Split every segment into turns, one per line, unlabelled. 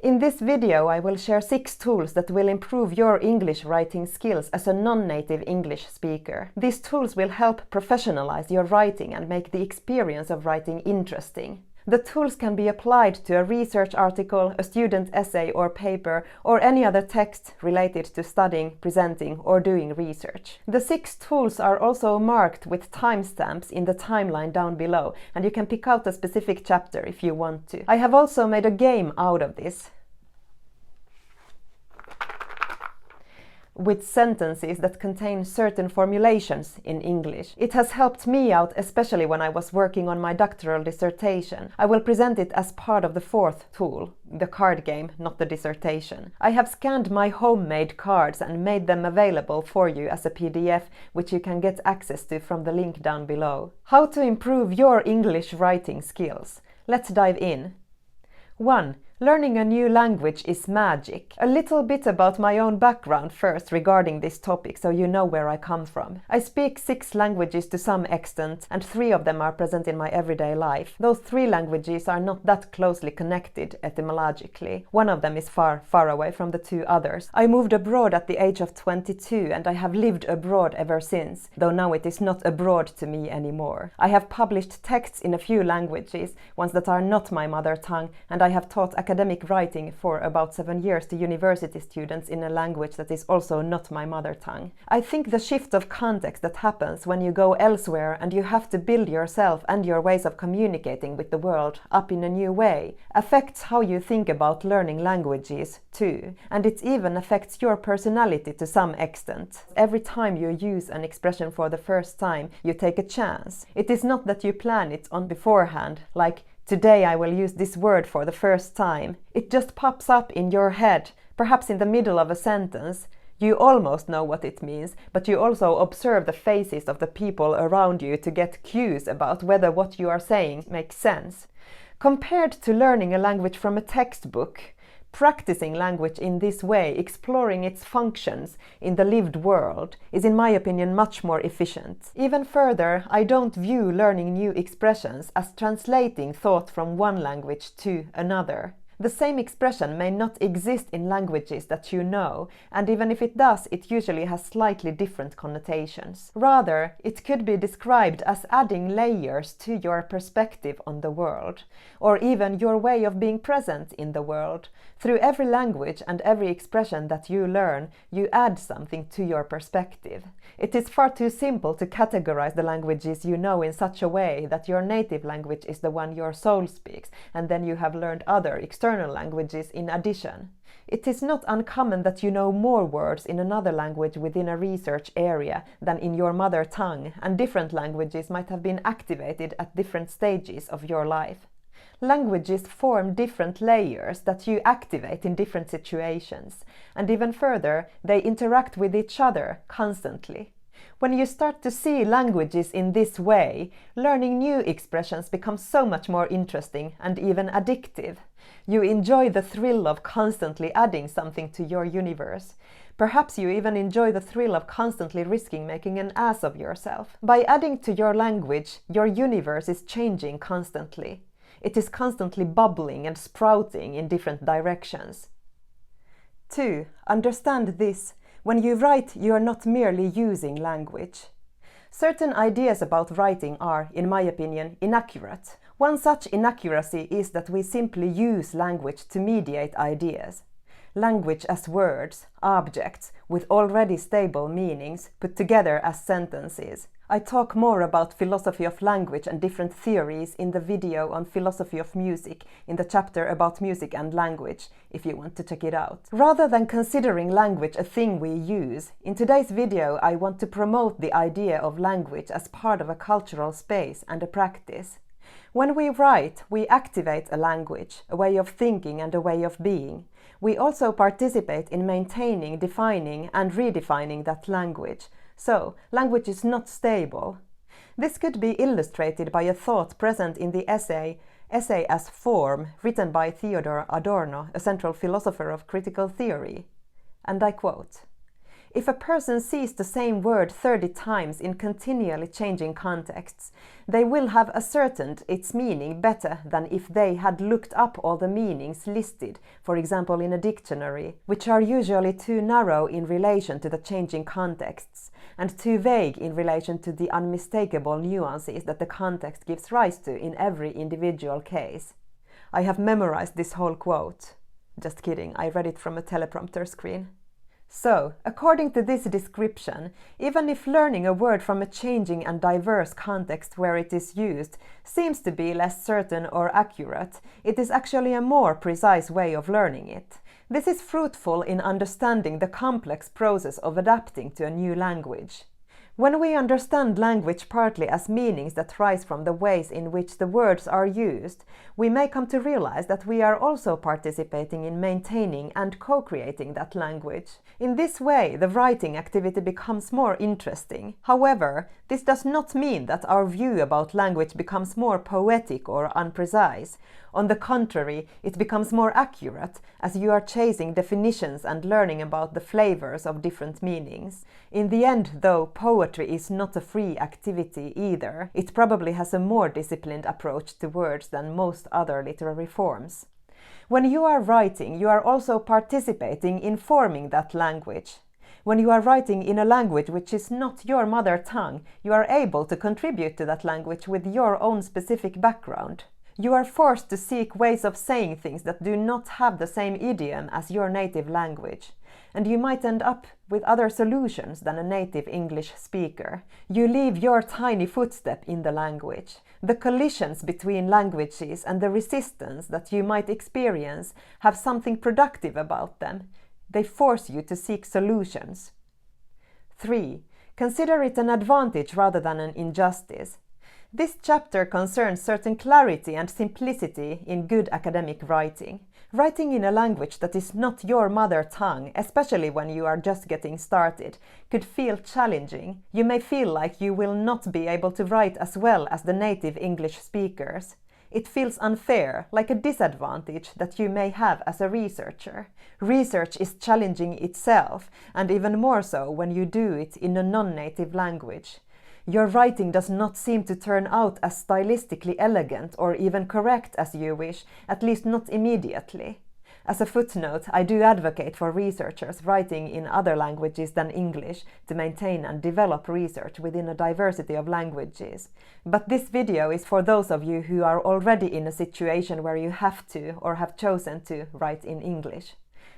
In this video I will share 6 tools that will improve your English writing skills as a non-native English speaker. These tools will help professionalize your writing and make the experience of writing interesting. The tools can be applied to a research article, a student essay or paper, or any other text related to studying, presenting, or doing research. The 6 tools are also marked with timestamps in the timeline down below, and you can pick out a specific chapter if you want to. I have also made a game out of this, with sentences that contain certain formulations in English. It has helped me out, especially when I was working on my doctoral dissertation. I will present it as part of the 4th tool, the card game, not the dissertation. I have scanned my homemade cards and made them available for you as a PDF, which you can get access to from the link down below. How to improve your English writing skills? Let's dive in. 1. Learning a new language is magic. A little bit about my own background first regarding this topic, so you know where I come from. I speak 6 languages to some extent, and 3 of them are present in my everyday life. Those 3 languages are not that closely connected etymologically. One of them is far, far away from the 2 others. I moved abroad at the age of 22, and I have lived abroad ever since, though now it is not abroad to me anymore. I have published texts in a few languages, ones that are not my mother tongue, and I have taught academic writing for about 7 years to university students in a language that is also not my mother tongue. I think the shift of context that happens when you go elsewhere and you have to build yourself and your ways of communicating with the world up in a new way affects how you think about learning languages too, and it even affects your personality to some extent. Every time you use an expression for the first time, you take a chance. It is not that you plan it on beforehand, like today I will use this word for the first time. It just pops up in your head, perhaps in the middle of a sentence. You almost know what it means, but you also observe the faces of the people around you to get cues about whether what you are saying makes sense. Compared to learning a language from a textbook, practicing language in this way, exploring its functions in the lived world, is in my opinion much more efficient. Even further, I don't view learning new expressions as translating thought from one language to another. The same expression may not exist in languages that you know, and even if it does, it usually has slightly different connotations. Rather, it could be described as adding layers to your perspective on the world, or even your way of being present in the world. Through every language and every expression that you learn, you add something to your perspective. It is far too simple to categorize the languages you know in such a way that your native language is the one your soul speaks, and then you have learned other external languages in addition. It is not uncommon that you know more words in another language within a research area than in your mother tongue, and different languages might have been activated at different stages of your life. Languages form different layers that you activate in different situations, and even further, they interact with each other constantly. When you start to see languages in this way, learning new expressions becomes so much more interesting and even addictive. You enjoy the thrill of constantly adding something to your universe. Perhaps you even enjoy the thrill of constantly risking making an ass of yourself. By adding to your language, your universe is changing constantly. It is constantly bubbling and sprouting in different directions. 2. Understand this. When you write, you are not merely using language. Certain ideas about writing are, in my opinion, inaccurate. One such inaccuracy is that we simply use language to mediate ideas. Language as words, objects, with already stable meanings, put together as sentences. I talk more about philosophy of language and different theories in the video on philosophy of music in the chapter about music and language, if you want to check it out. Rather than considering language a thing we use, in today's video I want to promote the idea of language as part of a cultural space and a practice. When we write, we activate a language, a way of thinking and a way of being. We also participate in maintaining, defining and redefining that language. So, language is not stable. This could be illustrated by a thought present in the essay as Form, written by Theodor Adorno, a central philosopher of critical theory. And I quote, If a person sees the same word 30 times in continually changing contexts, they will have ascertained its meaning better than if they had looked up all the meanings listed, for example in a dictionary, which are usually too narrow in relation to the changing contexts, and too vague in relation to the unmistakable nuances that the context gives rise to in every individual case. I have memorized this whole quote. Just kidding, I read it from a teleprompter screen. So, according to this description, even if learning a word from a changing and diverse context where it is used seems to be less certain or accurate, it is actually a more precise way of learning it. This is fruitful in understanding the complex process of adapting to a new language. When we understand language partly as meanings that rise from the ways in which the words are used, we may come to realize that we are also participating in maintaining and co-creating that language. In this way, the writing activity becomes more interesting. However, this does not mean that our view about language becomes more poetic or unprecise. On the contrary, it becomes more accurate, as you are chasing definitions and learning about the flavors of different meanings. In the end, though, poetry is not a free activity either. It probably has a more disciplined approach to words than most other literary forms. When you are writing, you are also participating in forming that language. When you are writing in a language which is not your mother tongue, you are able to contribute to that language with your own specific background. You are forced to seek ways of saying things that do not have the same idiom as your native language, and you might end up with other solutions than a native English speaker. You leave your tiny footstep in the language. The collisions between languages and the resistance that you might experience have something productive about them. They force you to seek solutions. 3. Consider it an advantage rather than an injustice. This chapter concerns certain clarity and simplicity in good academic writing. Writing in a language that is not your mother tongue, especially when you are just getting started, could feel challenging. You may feel like you will not be able to write as well as the native English speakers. It feels unfair, like a disadvantage that you may have as a researcher. Research is challenging itself, and even more so when you do it in a non-native language. Your writing does not seem to turn out as stylistically elegant or even correct as you wish, at least not immediately. As a footnote, I do advocate for researchers writing in other languages than English to maintain and develop research within a diversity of languages. But this video is for those of you who are already in a situation where you have to or have chosen to write in English.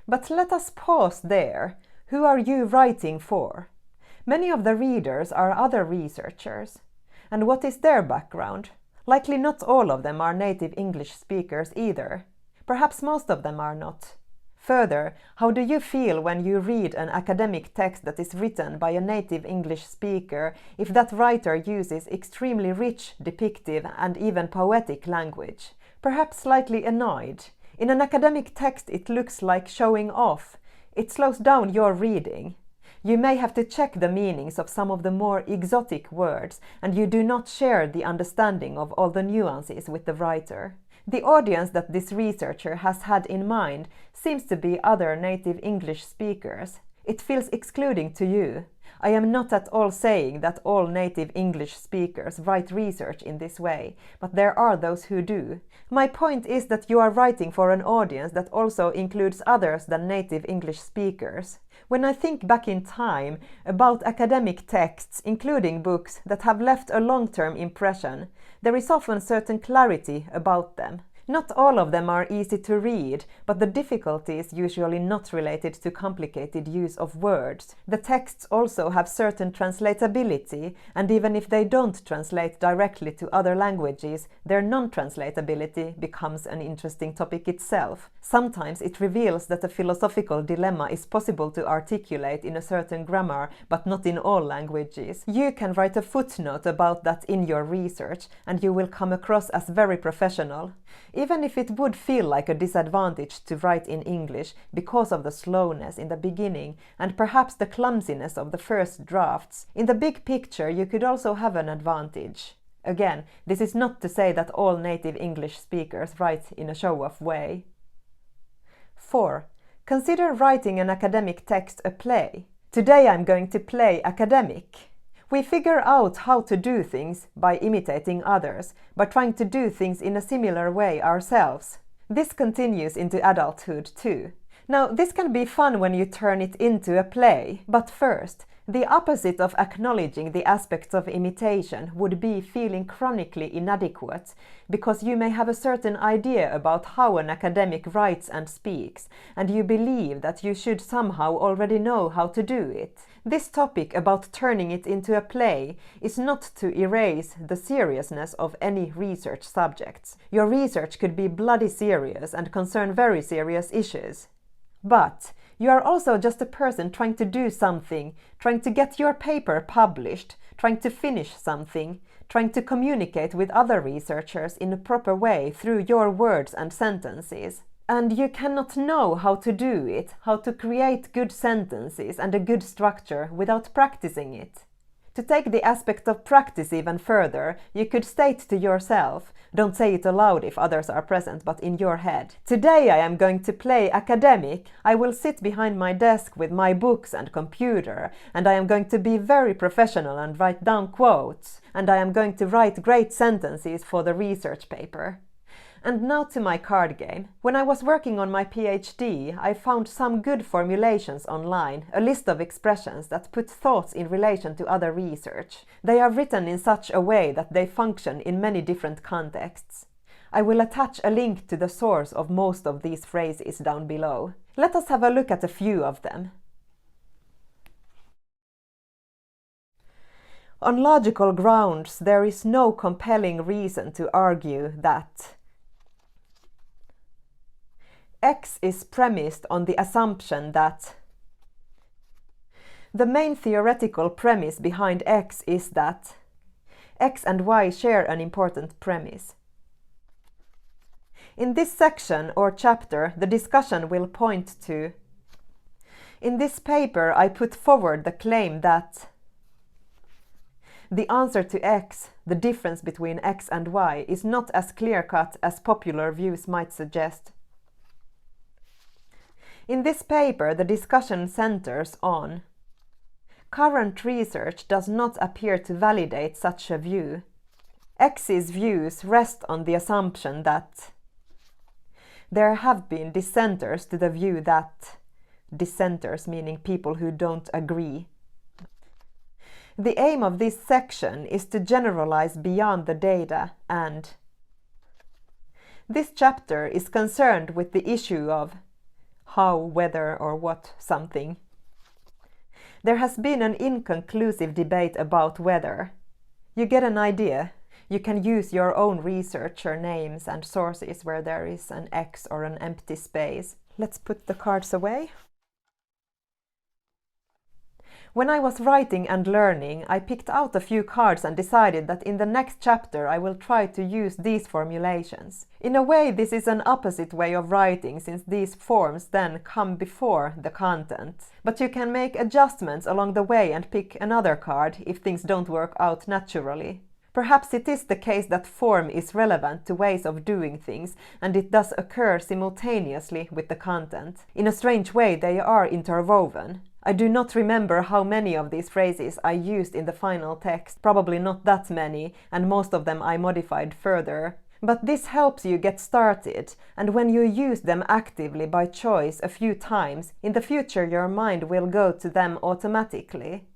But let us pause there. Who are you writing for? Many of the readers are other researchers. And what is their background? Likely not all of them are native English speakers either. Perhaps most of them are not. Further, how do you feel when you read an academic text that is written by a native English speaker if that writer uses extremely rich, depictive and even poetic language? Perhaps slightly annoyed. In an academic text it looks like showing off. It slows down your reading. You may have to check the meanings of some of the more exotic words, and you do not share the understanding of all the nuances with the writer. The audience that this researcher has had in mind seems to be other native English speakers. It feels excluding to you. I am not at all saying that all native English speakers write research in this way, but there are those who do. My point is that you are writing for an audience that also includes others than native English speakers. When I think back in time about academic texts, including books that have left a long-term impression, there is often certain clarity about them. Not all of them are easy to read, but the difficulty is usually not related to complicated use of words. The texts also have certain translatability, and even if they don't translate directly to other languages, their non-translatability becomes an interesting topic itself. Sometimes it reveals that a philosophical dilemma is possible to articulate in a certain grammar, but not in all languages. You can write a footnote about that in your research, and you will come across as very professional. Even if it would feel like a disadvantage to write in English because of the slowness in the beginning and perhaps the clumsiness of the first drafts, in the big picture you could also have an advantage. Again, this is not to say that all native English speakers write in a show-off way. 4. Consider writing an academic text a play. Today I'm going to play academic. We figure out how to do things by imitating others, by trying to do things in a similar way ourselves. This continues into adulthood too. Now, this can be fun when you turn it into a play, but first, the opposite of acknowledging the aspects of imitation would be feeling chronically inadequate, because you may have a certain idea about how an academic writes and speaks, and you believe that you should somehow already know how to do it. This topic about turning it into a play is not to erase the seriousness of any research subjects. Your research could be bloody serious and concern very serious issues. But you are also just a person trying to do something, trying to get your paper published, trying to finish something, trying to communicate with other researchers in a proper way through your words and sentences. And you cannot know how to do it, how to create good sentences and a good structure without practicing it. To take the aspect of practice even further, you could state to yourself, don't say it aloud if others are present, but in your head. Today I am going to play academic. I will sit behind my desk with my books and computer, and I am going to be very professional and write down quotes, and I am going to write great sentences for the research paper. And now to my card game. When I was working on my PhD, I found some good formulations online, a list of expressions that put thoughts in relation to other research. They are written in such a way that they function in many different contexts. I will attach a link to the source of most of these phrases down below. Let us have a look at a few of them. On logical grounds, there is no compelling reason to argue that X is premised on the assumption that the main theoretical premise behind X is that X and Y share an important premise. In this section or chapter, the discussion will point to: in this paper, I put forward the claim that the answer to X, the difference between X and Y, is not as clear-cut as popular views might suggest. In this paper, the discussion centers on current research does not appear to validate such a view. X's views rest on the assumption that there have been dissenters to the view that dissenters meaning people who don't agree. The aim of this section is to generalize beyond the data, and this chapter is concerned with the issue of how, whether, or what something. There has been an inconclusive debate about whether. You get an idea. You can use your own researcher names and sources where there is an X or an empty space. Let's put the cards away. When I was writing and learning, I picked out a few cards and decided that in the next chapter I will try to use these formulations. In a way, this is an opposite way of writing, since these forms then come before the content. But you can make adjustments along the way and pick another card if things don't work out naturally. Perhaps it is the case that form is relevant to ways of doing things, and it does occur simultaneously with the content. In a strange way, they are interwoven. I do not remember how many of these phrases I used in the final text, probably not that many, and most of them I modified further. But this helps you get started, and when you use them actively by choice a few times, in the future your mind will go to them automatically.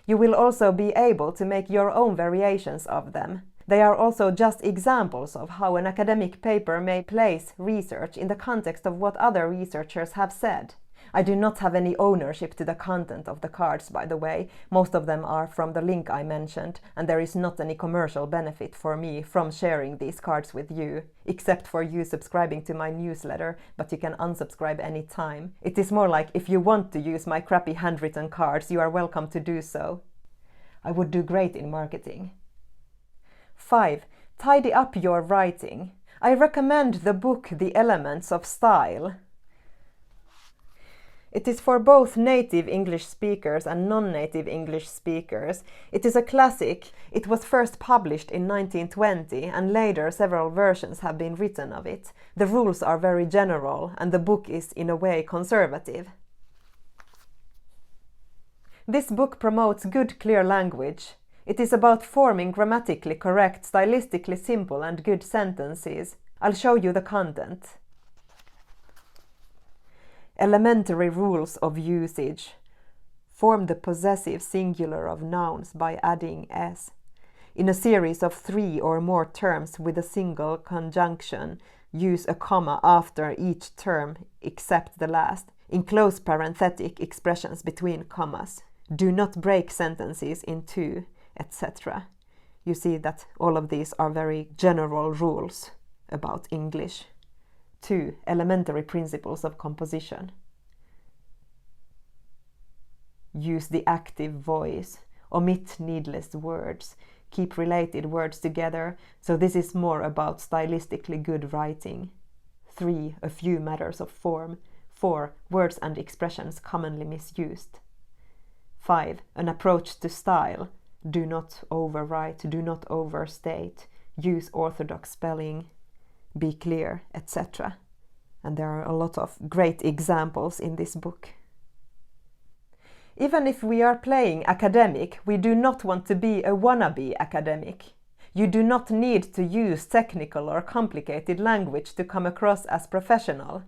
You will also be able to make your own variations of them. They are also just examples of how an academic paper may place research in the context of what other researchers have said. I do not have any ownership to the content of the cards, by the way. Most of them are from the link I mentioned, and there is not any commercial benefit for me from sharing these cards with you, except for you subscribing to my newsletter, but you can unsubscribe any time. It is more like if you want to use my crappy handwritten cards, you are welcome to do so. I would do great in marketing. 5. Tidy up your writing. I recommend the book The Elements of Style. It is for both native English speakers and non-native English speakers. It is a classic. It was first published in 1920, and later several versions have been written of it. The rules are very general, and the book is in a way conservative. This book promotes good, clear language. It is about forming grammatically correct, stylistically simple and good sentences. I'll show you the content. Elementary rules of usage. Form the possessive singular of nouns by adding s. In a series of 3 or more terms with a single conjunction, use a comma after each term except the last. Enclose parenthetic expressions between commas. Do not break sentences in two, etc. You see that all of these are very general rules about English. 2. Elementary principles of composition. Use the active voice. Omit needless words. Keep related words together, so this is more about stylistically good writing. 3. A few matters of form. 4. Words and expressions commonly misused. 5. An approach to style. Do not overwrite, do not overstate, use orthodox spelling, be clear, etc. And there are a lot of great examples in this book. Even if we are playing academic, we do not want to be a wannabe academic. You do not need to use technical or complicated language to come across as professional.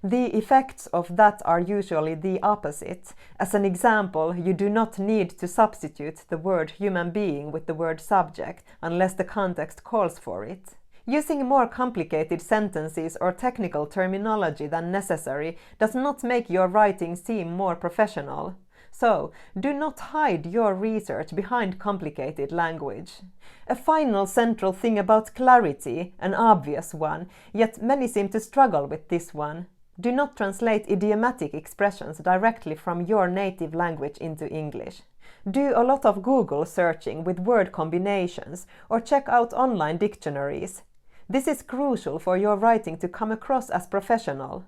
The effects of that are usually the opposite. As an example, you do not need to substitute the word human being with the word subject unless the context calls for it. Using more complicated sentences or technical terminology than necessary does not make your writing seem more professional. So, do not hide your research behind complicated language. A final central thing about clarity, an obvious one, yet many seem to struggle with this one. Do not translate idiomatic expressions directly from your native language into English. Do a lot of Google searching with word combinations or check out online dictionaries. This is crucial for your writing to come across as professional.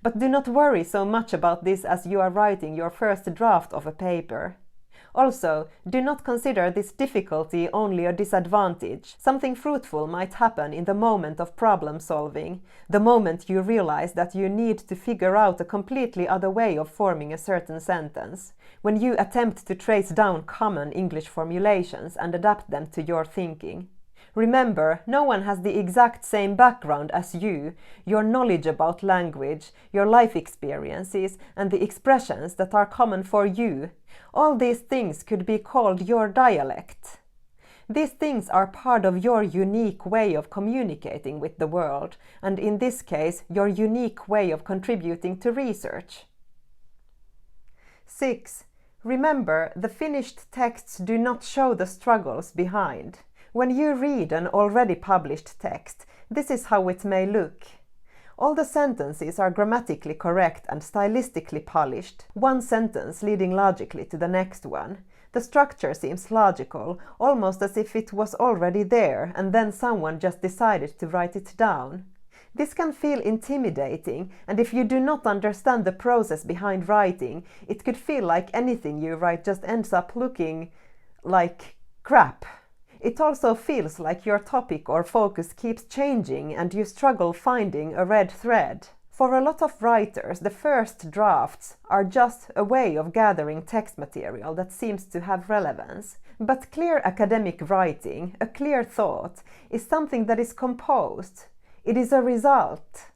But do not worry so much about this as you are writing your first draft of a paper. Also, do not consider this difficulty only a disadvantage. Something fruitful might happen in the moment of problem solving, the moment you realize that you need to figure out a completely other way of forming a certain sentence. When you attempt to trace down common English formulations and adapt them to your thinking. Remember, no one has the exact same background as you. Your knowledge about language, your life experiences, and the expressions that are common for you. All these things could be called your dialect. These things are part of your unique way of communicating with the world, and in this case, your unique way of contributing to research. 6. Remember, the finished texts do not show the struggles behind. When you read an already published text, this is how it may look. All the sentences are grammatically correct and stylistically polished, one sentence leading logically to the next one. The structure seems logical, almost as if it was already there and then someone just decided to write it down. This can feel intimidating, and if you do not understand the process behind writing, it could feel like anything you write just ends up looking like crap. It also feels like your topic or focus keeps changing and you struggle finding a red thread. For a lot of writers, the first drafts are just a way of gathering text material that seems to have relevance. But clear academic writing, a clear thought, is something that is composed. It is a result.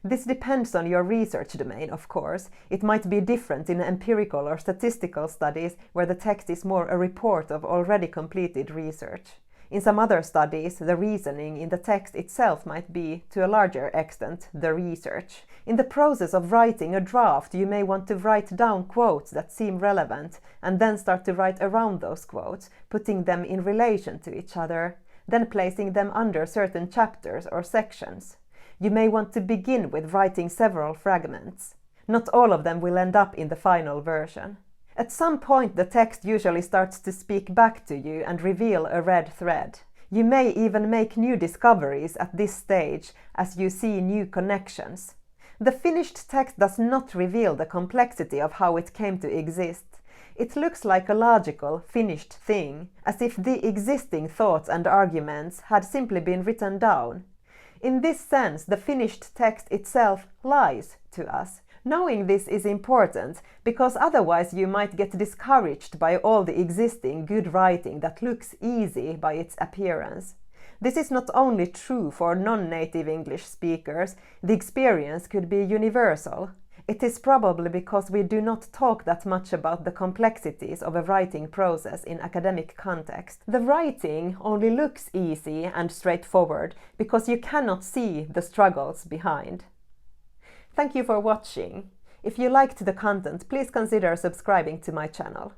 This depends on your research domain, of course. It might be different in empirical or statistical studies where the text is more a report of already completed research. In some other studies, the reasoning in the text itself might be, to a larger extent, the research. In the process of writing a draft, you may want to write down quotes that seem relevant and then start to write around those quotes, putting them in relation to each other, then placing them under certain chapters or sections. You may want to begin with writing several fragments. Not all of them will end up in the final version. At some point, the text usually starts to speak back to you and reveal a red thread. You may even make new discoveries at this stage as you see new connections. The finished text does not reveal the complexity of how it came to exist. It looks like a logical, finished thing, as if the existing thoughts and arguments had simply been written down. In this sense, the finished text itself lies to us. Knowing this is important because otherwise you might get discouraged by all the existing good writing that looks easy by its appearance. This is not only true for non-native English speakers, the experience could be universal. It is probably because we do not talk that much about the complexities of a writing process in academic context. The writing only looks easy and straightforward because you cannot see the struggles behind. Thank you for watching. If you liked the content, please consider subscribing to my channel.